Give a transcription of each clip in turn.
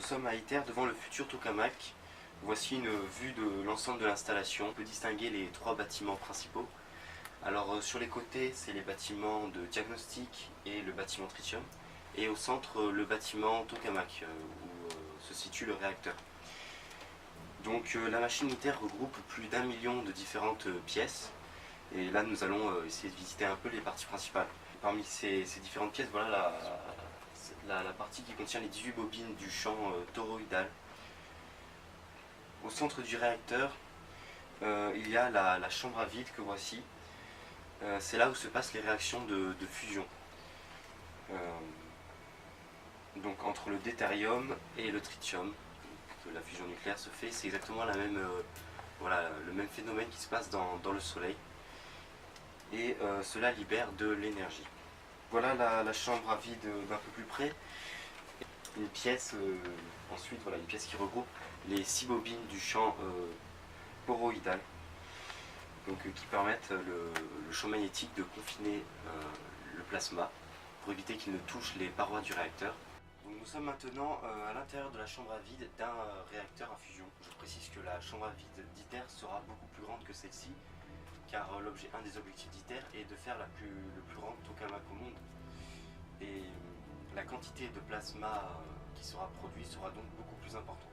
Nous sommes à ITER devant le futur tokamak. Voici une vue de l'ensemble de l'installation. On peut distinguer les trois bâtiments principaux. Alors sur les côtés, c'est les bâtiments de diagnostic et le bâtiment tritium. Et au centre, le bâtiment tokamak, où se situe le réacteur. Donc la machine ITER regroupe plus d'1 million de différentes pièces. Et là, nous allons essayer de visiter un peu les parties principales. Parmi ces différentes pièces, voilà la partie qui contient les 18 bobines du champ toroïdal. Au centre du réacteur, il y a la chambre à vide que voici. C'est là où se passent les réactions de fusion. Donc entre le deutérium et le tritium, que la fusion nucléaire se fait, c'est exactement le même phénomène qui se passe dans le Soleil. Et cela libère de l'énergie. Voilà la chambre à vide d'un peu plus près. Une pièce, ensuite, une pièce qui regroupe les 6 bobines du champ poroïdal, qui permettent le champ magnétique de confiner le plasma pour éviter qu'il ne touche les parois du réacteur. Donc nous sommes maintenant à l'intérieur de la chambre à vide d'un réacteur à fusion. Je précise que la chambre à vide d'ITER sera beaucoup plus grande que celle-ci, car un des objectifs d'ITER est de faire le plus grand tokamak au monde. Et la quantité de plasma qui sera produit sera donc beaucoup plus importante.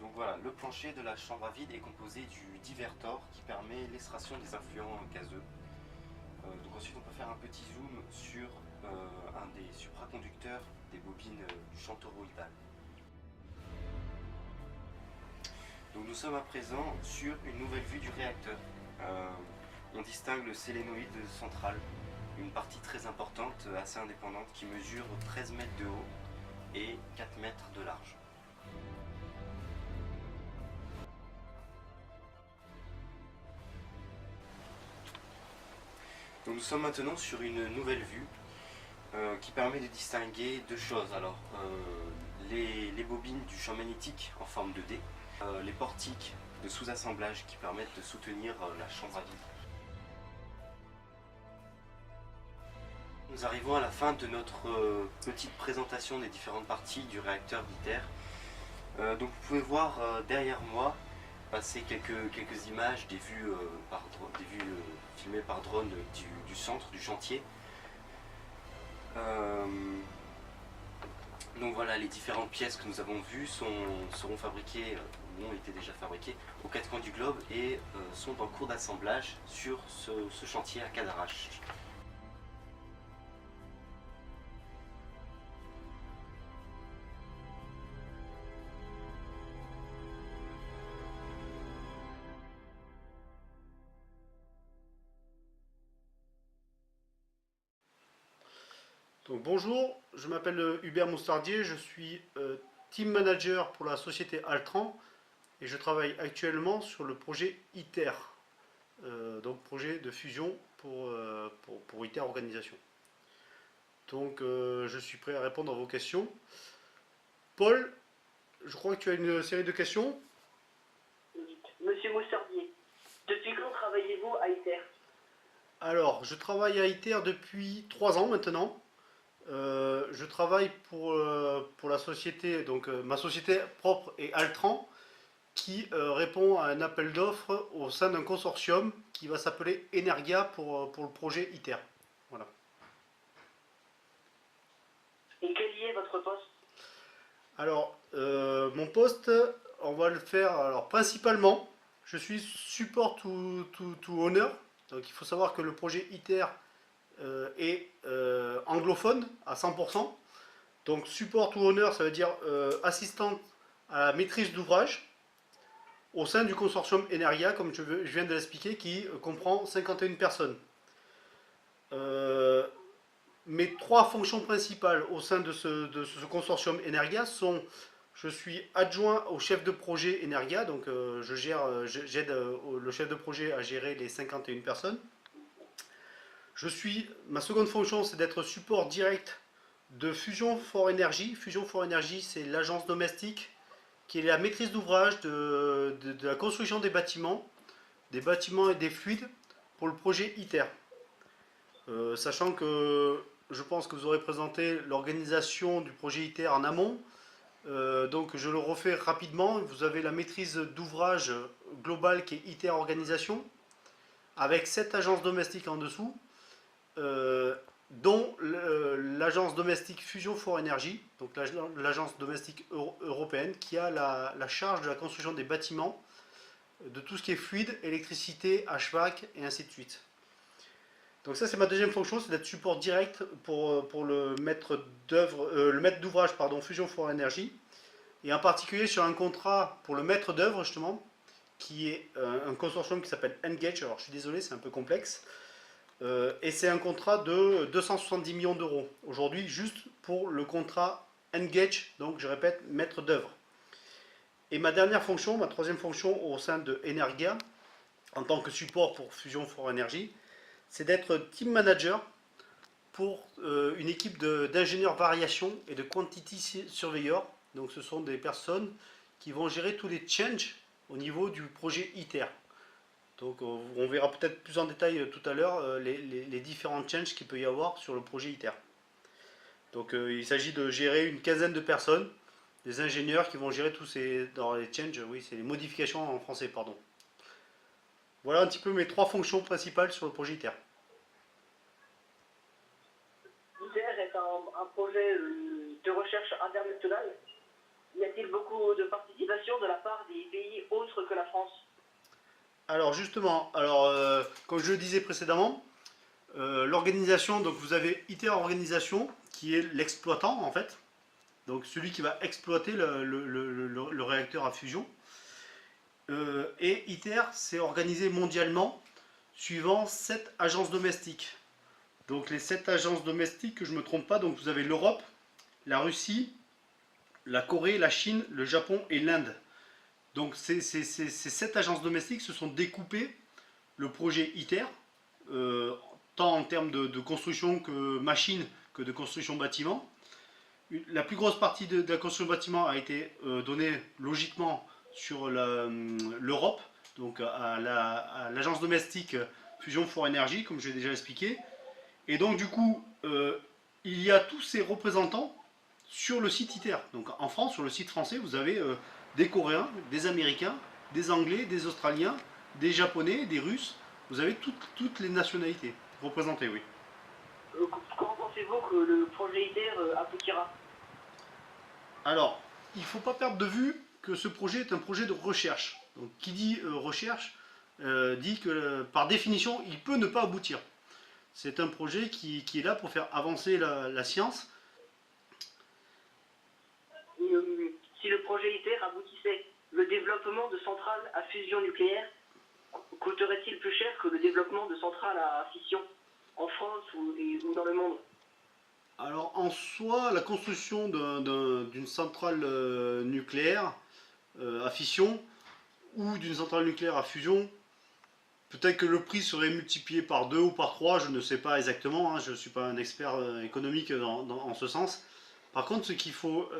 Donc voilà, le plancher de la chambre à vide est composé du divertor qui permet l'extraction des influents gazeux. Donc ensuite on peut faire un petit zoom sur un des supraconducteurs des bobines du champ toroïdal. Donc nous sommes à présent sur une nouvelle vue du réacteur. On distingue le solénoïde central, une partie très importante, assez indépendante, qui mesure 13 mètres de haut et 4 mètres de large. Donc nous sommes maintenant sur une nouvelle vue qui permet de distinguer deux choses. Alors, les bobines du champ magnétique en forme de D, les portiques de sous-assemblage qui permettent de soutenir la chambre à vide. Nous arrivons à la fin de notre petite présentation des différentes parties du réacteur d'ITER. Donc vous pouvez voir derrière moi passer quelques images des vues filmées par drone du centre, du chantier. Donc voilà, les différentes pièces que nous avons vues seront fabriquées, ou ont été déjà fabriquées, aux 4 coins du globe et sont en cours d'assemblage sur ce chantier à Cadarache. Donc, bonjour, je m'appelle Hubert Moustardier, je suis team manager pour la société Altran et je travaille actuellement sur le projet ITER, donc projet de fusion pour ITER Organisation. Donc je suis prêt à répondre à vos questions. Paul, je crois que tu as une série de questions. Monsieur Moustardier, depuis quand travaillez-vous à ITER? Alors, je travaille à ITER depuis 3 ans maintenant. Je travaille pour la société, donc ma société propre est Altran, qui répond à un appel d'offres au sein d'un consortium qui va s'appeler Energia pour le projet ITER. Voilà. Et quel y est votre poste? Alors, mon poste, on va le faire, alors principalement, je suis support to owner, donc il faut savoir que le projet ITER est anglophone à 100%. Donc support to owner, ça veut dire assistant à la maîtrise d'ouvrage au sein du consortium Energia, comme je viens de l'expliquer, qui comprend 51 personnes. Mes 3 fonctions principales au sein de ce consortium Energia sont: je suis adjoint au chef de projet Energia, donc j'aide le chef de projet à gérer les 51 personnes. Ma seconde fonction, c'est d'être support direct de Fusion for Energy. Fusion for Energy, c'est l'agence domestique qui est la maîtrise d'ouvrage de la construction des bâtiments et des fluides pour le projet ITER. Sachant que je pense que vous aurez présenté l'organisation du projet ITER en amont. Donc je le refais rapidement. Vous avez la maîtrise d'ouvrage globale qui est ITER Organisation, avec 7 agences domestiques en dessous, dont l'agence domestique Fusion for Energy, donc l'agence domestique européenne, qui a la charge de la construction des bâtiments, de tout ce qui est fluide, électricité, HVAC et ainsi de suite. Donc ça c'est ma deuxième fonction, c'est d'être support direct pour le maître d'ouvrage Fusion for Energy, et en particulier sur un contrat pour le maître d'œuvre justement, qui est un consortium qui s'appelle Engage. Alors je suis désolé, c'est un peu complexe, et c'est un contrat de 270 millions d'euros aujourd'hui, juste pour le contrat Engage, donc je répète, maître d'œuvre. Et ma dernière fonction, ma troisième fonction au sein de Energia, en tant que support pour Fusion for Energy, c'est d'être team manager pour une équipe d'ingénieurs variation et de quantity surveyor. Donc ce sont des personnes qui vont gérer tous les changes au niveau du projet ITER. Donc on verra peut-être plus en détail tout à l'heure les différents changes qu'il peut y avoir sur le projet ITER. Donc il s'agit de gérer une quinzaine de personnes, des ingénieurs qui vont gérer tous ces dans les changes, oui c'est les modifications en français, pardon. Voilà un petit peu mes trois fonctions principales sur le projet ITER. ITER est un projet de recherche internationale. Y a-t-il beaucoup de participation de la part des pays autres que la France? Alors justement, comme je le disais précédemment, l'organisation, donc vous avez ITER Organisation qui est l'exploitant en fait, donc celui qui va exploiter le réacteur à fusion. Et ITER s'est organisé mondialement suivant 7 agences domestiques. Donc les 7 agences domestiques, que je ne me trompe pas, donc vous avez l'Europe, la Russie, la Corée, la Chine, le Japon et l'Inde. Donc ces 7 agences domestiques se sont découpées le projet ITER, tant en termes de construction que machine, que de construction bâtiment. La plus grosse partie de la construction bâtiment a été donnée logiquement sur l'Europe, donc à l'agence domestique Fusion for Energy, comme je l'ai déjà expliqué. Et donc du coup, il y a tous ces représentants sur le site ITER. Donc en France, sur le site français, vous avez des Coréens, des Américains, des Anglais, des Australiens, des Japonais, des Russes. Vous avez toutes les nationalités représentées, oui. Comment pensez-vous que le projet ITER aboutira? Alors, il ne faut pas perdre de vue que ce projet est un projet de recherche. Donc, qui dit recherche dit que par définition, il peut ne pas aboutir. C'est un projet qui est là pour faire avancer la science. Si le projet ITER aboutissait, le développement de centrales à fusion nucléaire coûterait-il plus cher que le développement de centrales à fission en France ou dans le monde? Alors en soi, la construction d'une centrale nucléaire à fission ou d'une centrale nucléaire à fusion, peut-être que le prix serait multiplié par 2 ou par 3, je ne sais pas exactement, hein, je ne suis pas un expert économique en ce sens. Par contre, ce qu'il faut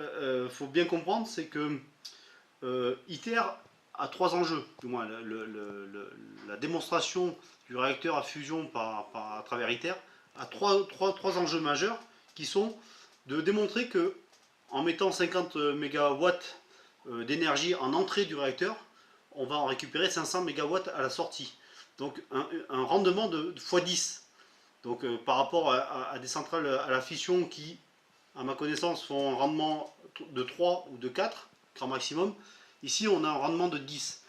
bien comprendre, c'est que ITER a 3 enjeux, du moins la démonstration du réacteur à fusion à travers ITER a trois enjeux majeurs qui sont de démontrer que en mettant 50 MW d'énergie en entrée du réacteur, on va en récupérer 500 MW à la sortie. Donc un rendement de x10. Donc par rapport à des centrales à la fission qui, à ma connaissance, font un rendement de 3 ou de 4 grand maximum, ici on a un rendement de 10.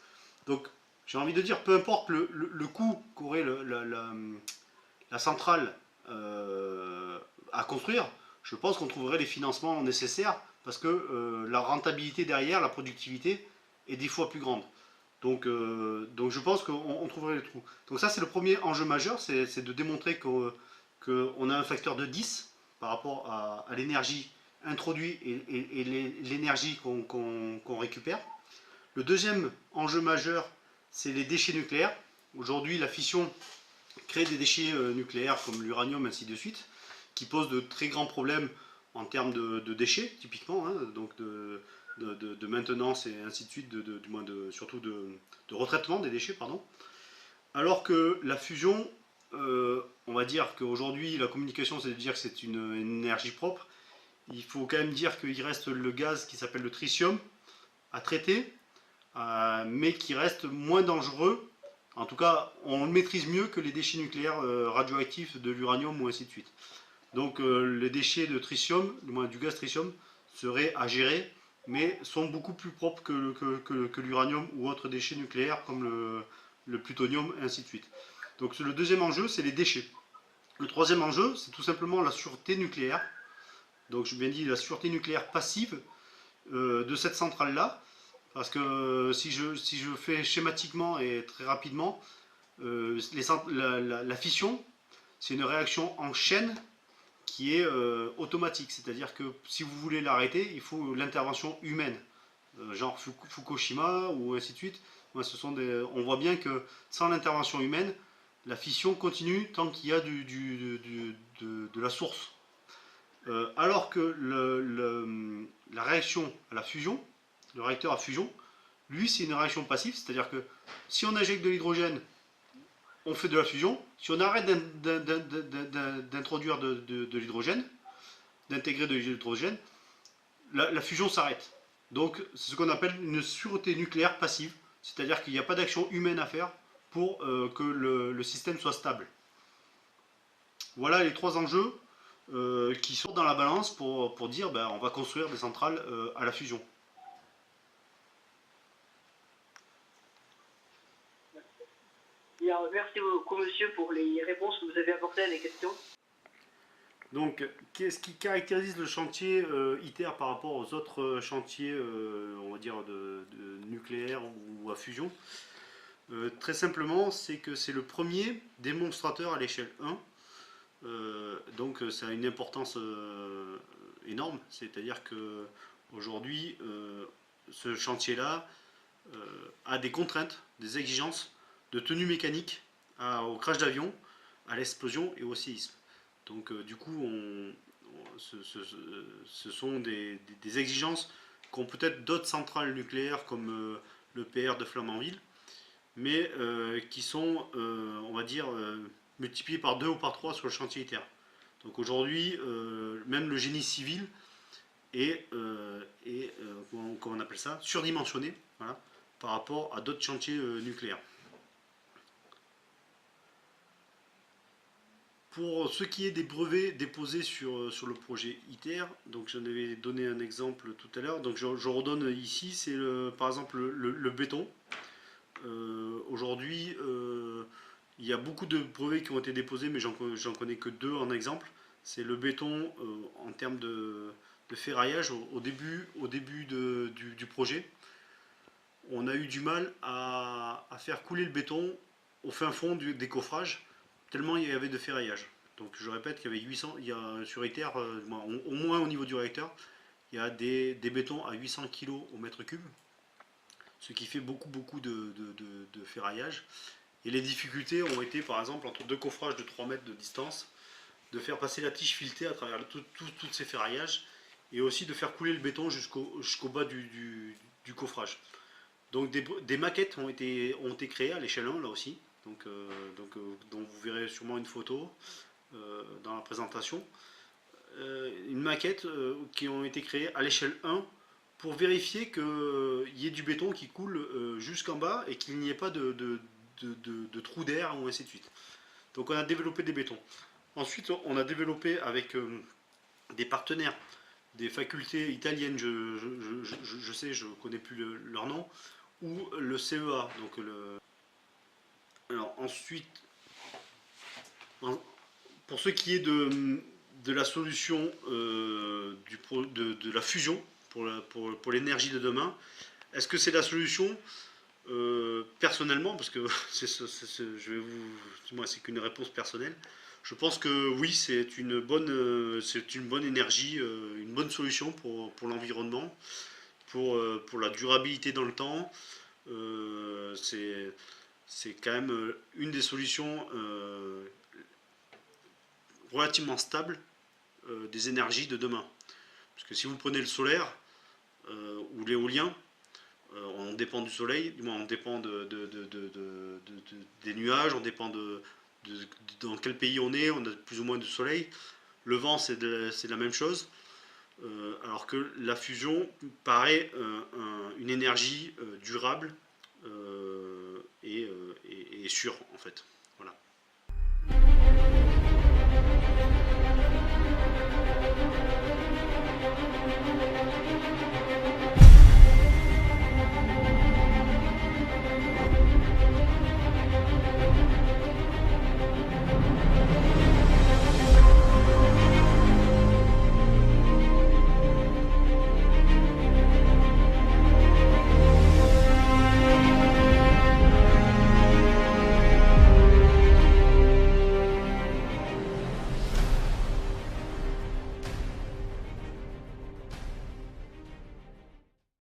Donc j'ai envie de dire, peu importe le coût qu'aurait la centrale à construire, je pense qu'on trouverait les financements nécessaires parce que la rentabilité derrière, la productivité est 10 fois plus grande. Donc je pense qu'on trouverait les trous. Donc ça c'est le premier enjeu majeur, c'est de démontrer qu'on a un facteur de 10 par rapport à l'énergie introduite et l'énergie qu'on récupère. Le deuxième enjeu majeur, c'est les déchets nucléaires. Aujourd'hui, la fission crée des déchets nucléaires comme l'uranium, ainsi de suite, qui posent de très grands problèmes en termes de déchets, typiquement, hein, donc de maintenance et ainsi de suite, surtout de retraitement des déchets, pardon. Alors que la fusion on va dire qu'aujourd'hui la communication c'est de dire que c'est une énergie propre, il faut quand même dire qu'il reste le gaz qui s'appelle le tritium à traiter, mais qui reste moins dangereux. En tout cas, on le maîtrise mieux que les déchets nucléaires radioactifs de l'uranium ou ainsi de suite. Donc les déchets de tritium, du moins du gaz tritium, seraient à gérer, mais sont beaucoup plus propres que l'uranium ou autres déchets nucléaires comme le plutonium et ainsi de suite. Donc le deuxième enjeu, c'est les déchets. Le troisième enjeu, c'est tout simplement la sûreté nucléaire. Donc je bien dit la sûreté nucléaire passive de cette centrale-là. Parce que si je fais schématiquement et très rapidement, la fission, c'est une réaction en chaîne qui est automatique. C'est-à-dire que si vous voulez l'arrêter, il faut l'intervention humaine. Genre Fukushima ou ainsi de suite. On voit bien que sans l'intervention humaine, la fission continue tant qu'il y a de la source. Alors que la réaction à la fusion, le réacteur à fusion, lui c'est une réaction passive, c'est-à-dire que si on injecte de l'hydrogène, on fait de la fusion. Si on arrête d'introduire de l'hydrogène, d'intégrer de l'hydrogène, la fusion s'arrête. Donc c'est ce qu'on appelle une sûreté nucléaire passive, c'est-à-dire qu'il n'y a pas d'action humaine à faire pour que le système soit stable. Voilà les trois enjeux qui sont dans la balance pour dire ben, on va construire des centrales à la fusion. Bien, merci beaucoup monsieur pour les réponses que vous avez apportées à mes questions. Donc, qu'est-ce qui caractérise le chantier ITER par rapport aux autres chantiers, on va dire, de nucléaire ou à fusion? Très simplement, c'est que c'est le premier démonstrateur à l'échelle 1. Donc, ça a une importance énorme. C'est-à-dire que aujourd'hui, ce chantier-là a des contraintes, des exigences de tenue mécanique au crash d'avion, à l'explosion et au séisme. Donc du coup, ce sont des exigences qu'ont peut-être d'autres centrales nucléaires comme le PR de Flamanville, mais qui sont, on va dire, multipliées par 2 ou par 3 sur le chantier ITER. Donc aujourd'hui, même le génie civil est, comment on appelle ça, surdimensionné, voilà, par rapport à d'autres chantiers nucléaires. Pour ce qui est des brevets déposés sur le projet ITER, donc j'en avais donné un exemple tout à l'heure, donc je redonne ici, c'est par exemple le béton. Aujourd'hui, il y a beaucoup de brevets qui ont été déposés, mais j'en connais que 2 en exemple. C'est le béton en termes de ferraillage au début du projet. On a eu du mal à faire couler le béton au fin fond des coffrages, tellement il y avait de ferraillage. Donc je répète qu'il y avait 800, sur ITER, au moins au niveau du réacteur, il y a des bétons à 800 kg au mètre cube, ce qui fait beaucoup de ferraillage. Et les difficultés ont été par exemple entre 2 coffrages de 3 mètres de distance, de faire passer la tige filetée à travers tous ces ferraillages, et aussi de faire couler le béton jusqu'au bas du coffrage. Donc des maquettes ont été créées à l'échelle 1 là aussi, dont vous verrez sûrement une photo dans la présentation. Une maquette qui ont été créées à l'échelle 1 pour vérifier qu'il y ait du béton qui coule jusqu'en bas et qu'il n'y ait pas de trous d'air ou ainsi de suite. Donc on a développé des bétons. Ensuite on a développé avec des partenaires, des facultés italiennes, je sais, je ne connais plus leur nom, ou le CEA. Donc alors ensuite, pour ce qui est de la solution de la fusion pour l'énergie de demain, est-ce que c'est la solution? Personnellement, parce que c'est qu'une réponse personnelle, je pense que oui, c'est une bonne énergie, une bonne solution pour l'environnement, pour la durabilité dans le temps. C'est quand même une des solutions relativement stables des énergies de demain. Parce que si vous prenez le solaire ou l'éolien, on dépend du soleil, on dépend des nuages, on dépend dans quel pays on a plus ou moins de soleil. Le vent, c'est la même chose. Alors que la fusion paraît une énergie durable et sûre, en fait.